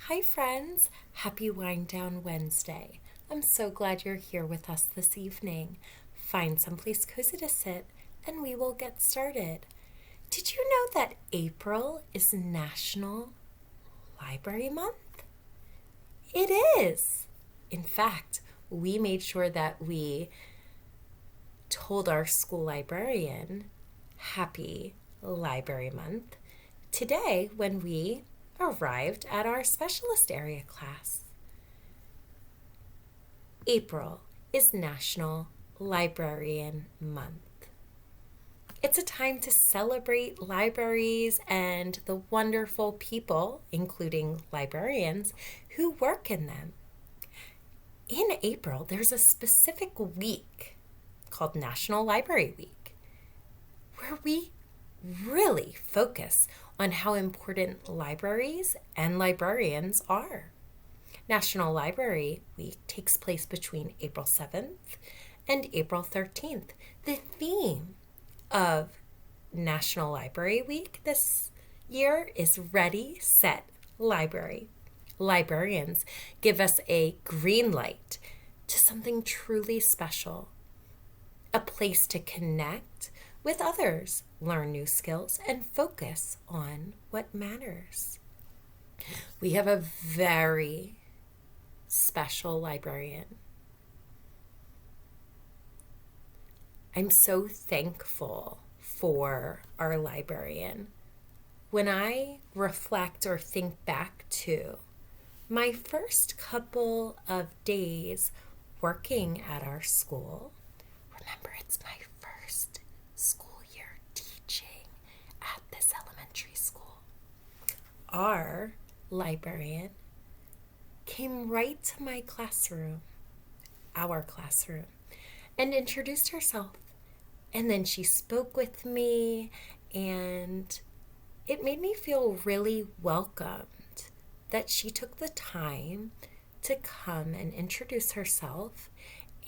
Hi, friends. Happy Wind Down Wednesday. I'm so glad you're here with us this evening. Find someplace cozy to sit and we will get started. Did you know that April is National Library Month? It is. In fact, we made sure that we told our school librarian Happy Library Month today when we arrived at our specialist area class. April is National Librarian Month. It's a time to celebrate libraries and the wonderful people, including librarians, who work in them. In April, there's a specific week called National Library Week, where we really focus on how important libraries and librarians are. National Library Week takes place between April 7th and April 13th. The theme of National Library Week this year is Ready, Set, Library. Librarians give us a green light to something truly special, a place to connect with others, learn new skills, and focus on what matters. We have a very special librarian. I'm so thankful for our librarian. When I reflect or think back to my first couple of days working at our school, remember it's my first school year teaching at this elementary school. Our librarian came right to my classroom, our classroom, and introduced herself. And then she spoke with me, and it made me feel really welcomed that she took the time to come and introduce herself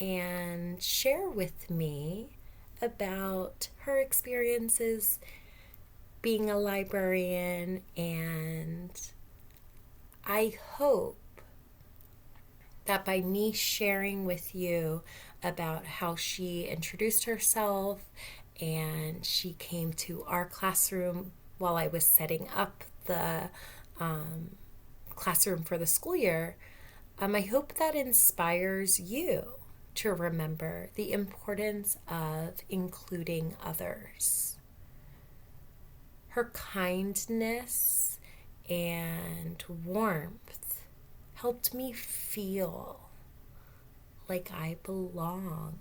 and share with me about her experiences being a librarian. And I hope that by me sharing with you about how she introduced herself and she came to our classroom while I was setting up the classroom for the school year, I hope that inspires you to remember the importance of including others. Her kindness and warmth helped me feel like I belong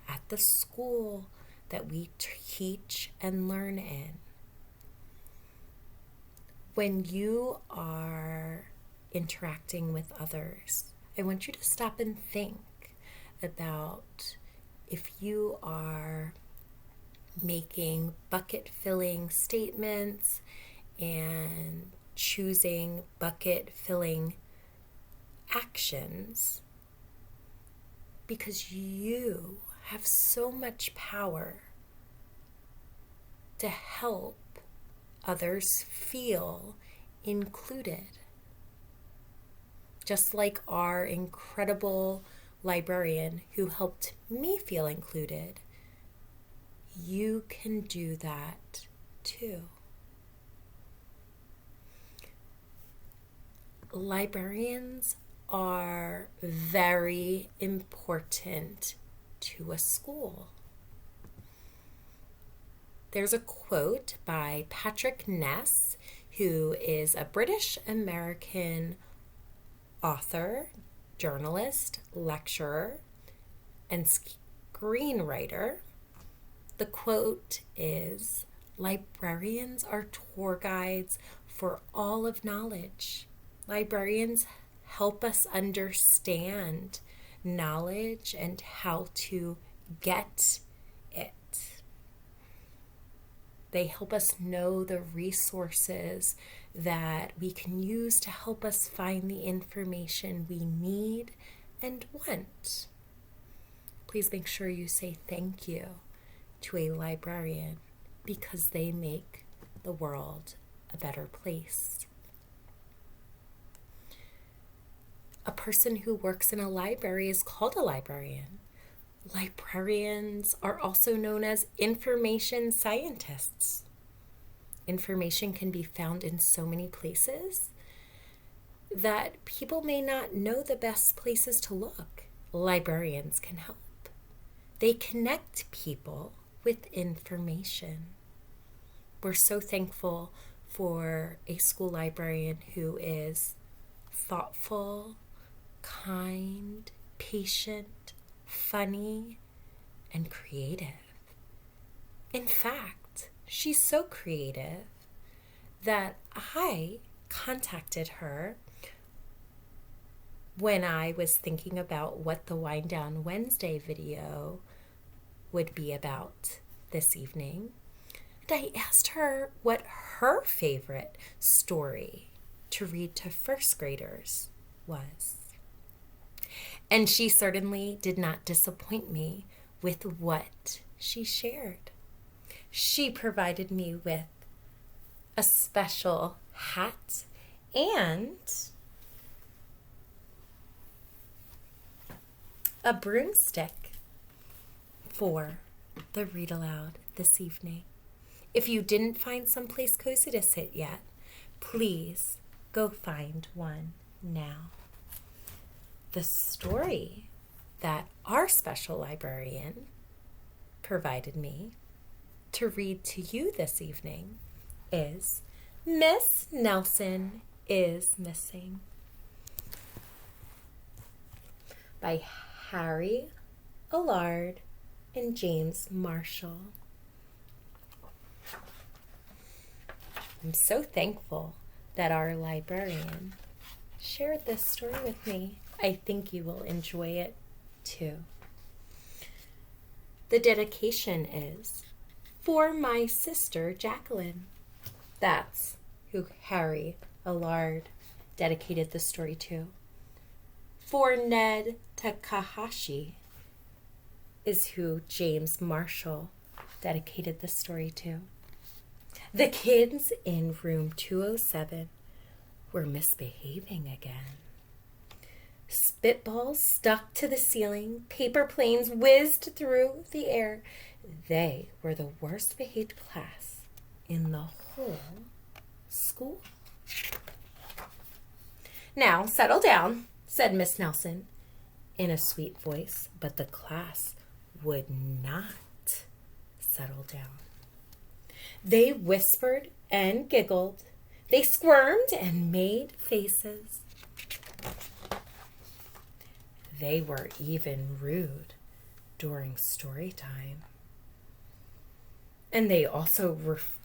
at the school that we teach and learn in. When you are interacting with others, I want you to stop and think about if you are making bucket filling statements and choosing bucket filling actions, because you have so much power to help others feel included. Just like our incredible librarian who helped me feel included, you can do that too. Librarians are very important to a school. There's a quote by Patrick Ness, who is a British American author, journalist, lecturer, and screenwriter. The quote is, "Librarians are tour guides for all of knowledge. Librarians help us understand knowledge and how to get it. They help us know the resources that we can use to help us find the information we need and want." Please make sure you say thank you to a librarian because they make the world a better place. A person who works in a library is called a librarian. Librarians are also known as information scientists. Information can be found in so many places that people may not know the best places to look. Librarians can help. They connect people with information. We're so thankful for a school librarian who is thoughtful, kind, patient, funny, and creative. In fact, she's so creative that I contacted her when I was thinking about what the Wind Down Wednesday video would be about this evening. And I asked her what her favorite story to read to first graders was. And she certainly did not disappoint me with what she shared. She provided me with a special hat and a broomstick for the read aloud this evening. If you didn't find someplace cozy to sit yet, please go find one now. The story that our special librarian provided me to read to you this evening is Miss Nelson is Missing by Harry Allard and James Marshall. I'm so thankful that our librarian shared this story with me. I think you will enjoy it too. The dedication is for my sister Jacqueline. That's who Harry Allard dedicated the story to. For Ned Takahashi is who James Marshall dedicated the story to. The kids in room 207 were misbehaving again. Spitballs stuck to the ceiling, paper planes whizzed through the air. They were the worst behaved class in the whole school. Now, settle down, said Miss Nelson in a sweet voice, but the class would not settle down. They whispered and giggled. They squirmed and made faces. They were even rude during story time. And they also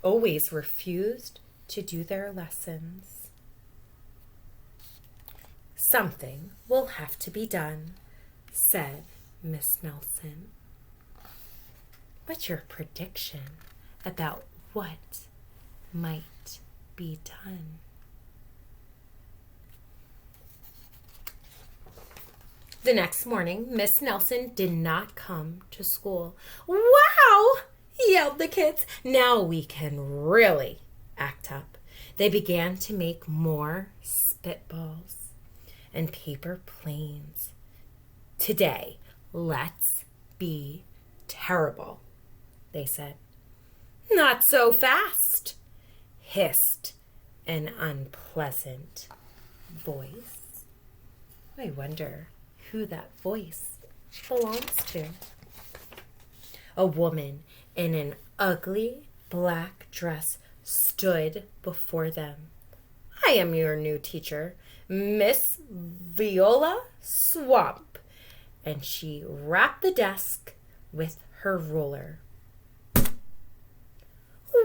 always refused to do their lessons. Something will have to be done, said Miss Nelson. What's your prediction about what might be done? The next morning, Miss Nelson did not come to school. Wow! Yelled the kids. Now we can really act up. They began to make more spitballs and paper planes. Today, let's be terrible, they said. Not so fast, hissed an unpleasant voice. I wonder who that voice belongs to. A woman in an ugly black dress stood before them. I am your new teacher, Miss Viola Swamp. And she rapped the desk with her ruler.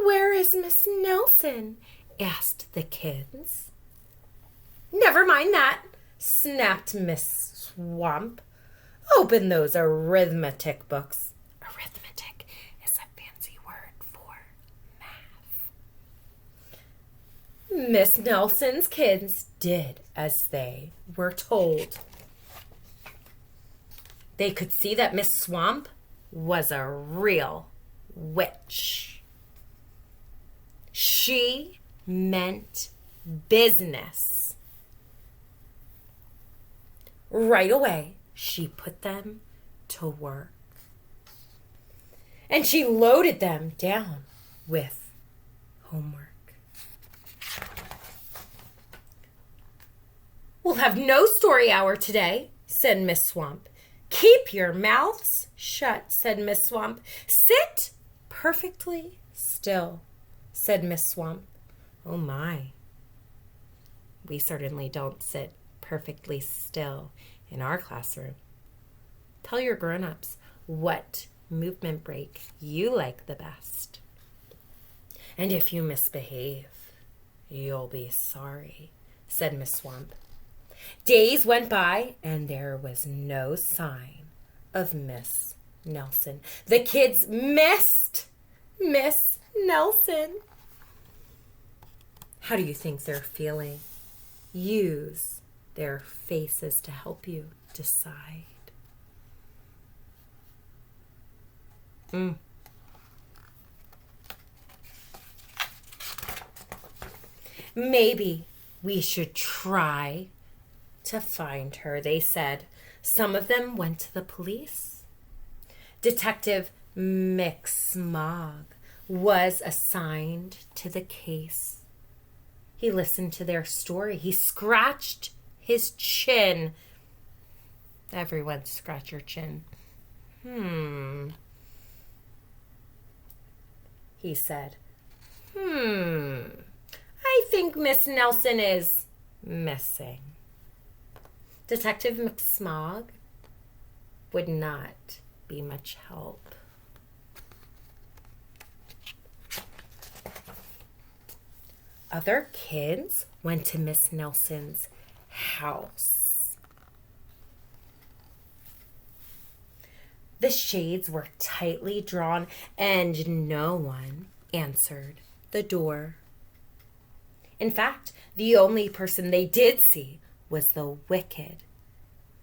Where is Miss Nelson? Asked the kids. Never mind that, snapped Miss Swamp. Open those arithmetic books. Arithmetic is a fancy word for math. Miss Nelson's kids did as they were told. They could see that Miss Swamp was a real witch. She meant business. Right away, she put them to work. And she loaded them down with homework. "We'll have no story hour today," said Miss Swamp. "Keep your mouths shut," said Miss Swamp. "Sit perfectly still," said Miss Swamp. Oh my. We certainly don't sit perfectly still in our classroom. Tell your grown-ups what movement break you like the best. "And if you misbehave, you'll be sorry," said Miss Swamp. Days went by, and there was no sign of Miss Nelson. The kids missed Miss Nelson. How do you think they're feeling? Use their faces to help you decide. Maybe we should try to find her, they said. Some of them went to the police. Detective McSmog was assigned to the case. He listened to their story. He scratched his chin. Everyone scratch your chin. He said, I think Miss Nelson is missing. Detective McSmog would not be much help. Other kids went to Miss Nelson's house. The shades were tightly drawn and no one answered the door. In fact, the only person they did see was the wicked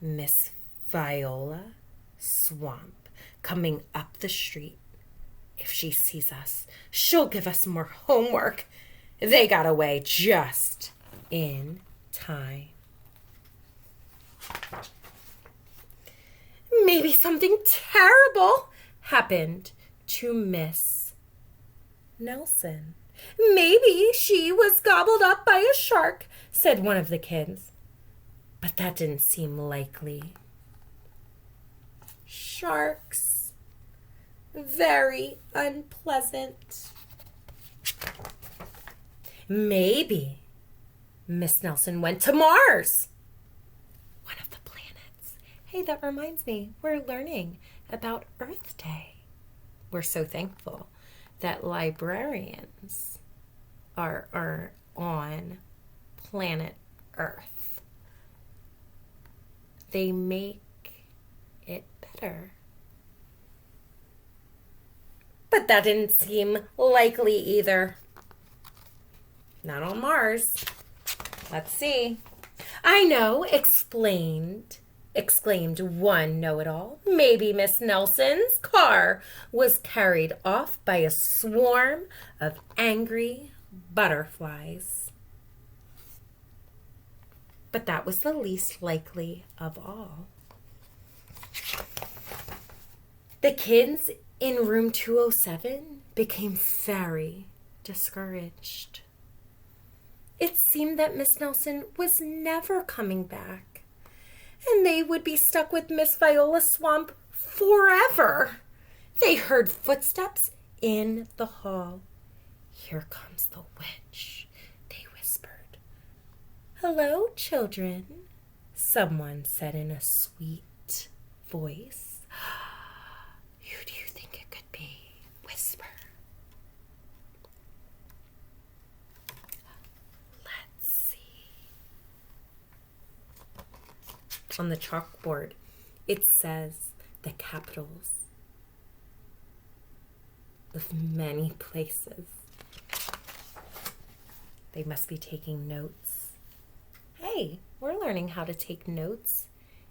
Miss Viola Swamp coming up the street. If she sees us, she'll give us more homework. They got away just in time. Maybe something terrible happened to Miss Nelson. Maybe she was gobbled up by a shark, said one of the kids. But that didn't seem likely. Sharks. Very unpleasant. Maybe Miss Nelson went to Mars. One of the planets. Hey, that reminds me, we're learning about Earth Day. We're so thankful that librarians are on planet Earth. They make it better. But that didn't seem likely either. Not on Mars. Let's see. I know, exclaimed one know-it-all. Maybe Miss Nelson's car was carried off by a swarm of angry butterflies. But that was the least likely of all. The kids in room 207 became very discouraged. It seemed that Miss Nelson was never coming back, and they would be stuck with Miss Viola Swamp forever. They heard footsteps in the hall. Here comes the witch, they whispered. Hello, children, someone said in a sweet voice. Who do you think it could be? Whisper. Let's see. On the chalkboard, it says the capitals of many places. They must be taking notes. Hey, we're learning how to take notes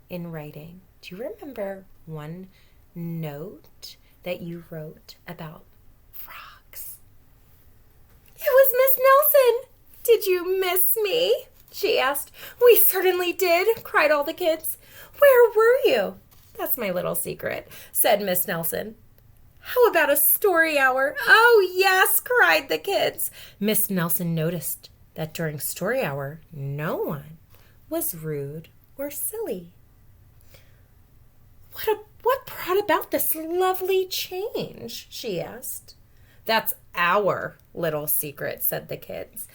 in writing. Do you remember one note that you wrote about frogs? It was Miss Nelson. Did you miss me? She she asked. We certainly did, cried all the kids. Where were you? That's my little secret, said Miss Nelson. How about a story hour? Oh, yes, cried the kids. Miss Nelson noticed that during story hour, no one was rude or silly. What brought about this lovely change? She asked. That's our little secret, said the kids.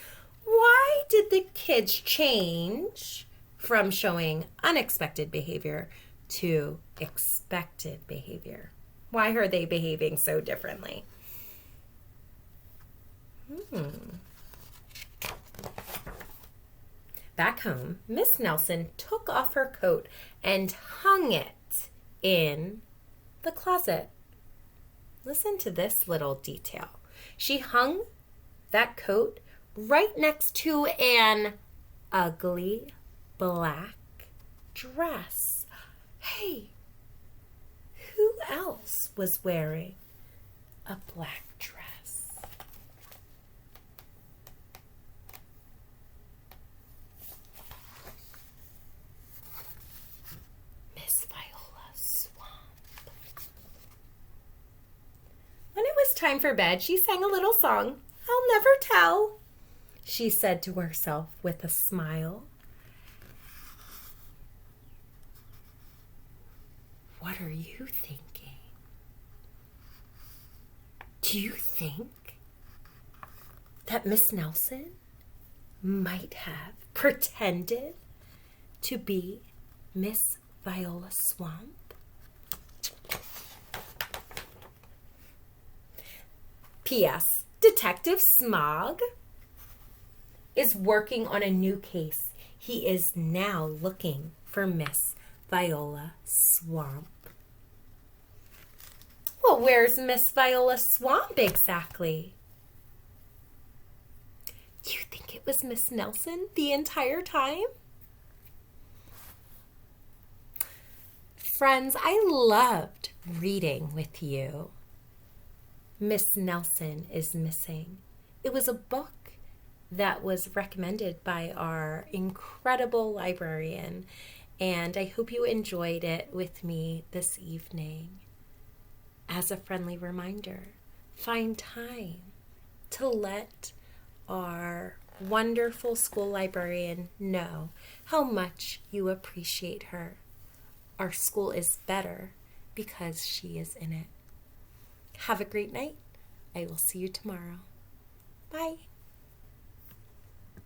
Why did the kids change from showing unexpected behavior to expected behavior? Why are they behaving so differently? Back home, Miss Nelson took off her coat and hung it in the closet. Listen to this little detail. She hung that coat right next to an ugly black dress. Hey, who else was wearing a black dress? Miss Viola Swamp. When it was time for bed, she sang a little song. I'll never tell, she said to herself with a smile. What are you thinking? Do you think that Miss Nelson might have pretended to be Miss Viola Swamp? P.S. Detective Smog is working on a new case. He is now looking for Miss Viola Swamp. Well, where's Miss Viola Swamp exactly? You think it was Miss Nelson the entire time? Friends, I loved reading with you. Miss Nelson is Missing. It was a book that was recommended by our incredible librarian, and I hope you enjoyed it with me this evening. As a friendly reminder, find time to let our wonderful school librarian know how much you appreciate her. Our school is better because she is in it. Have a great night. I will see you tomorrow. Bye.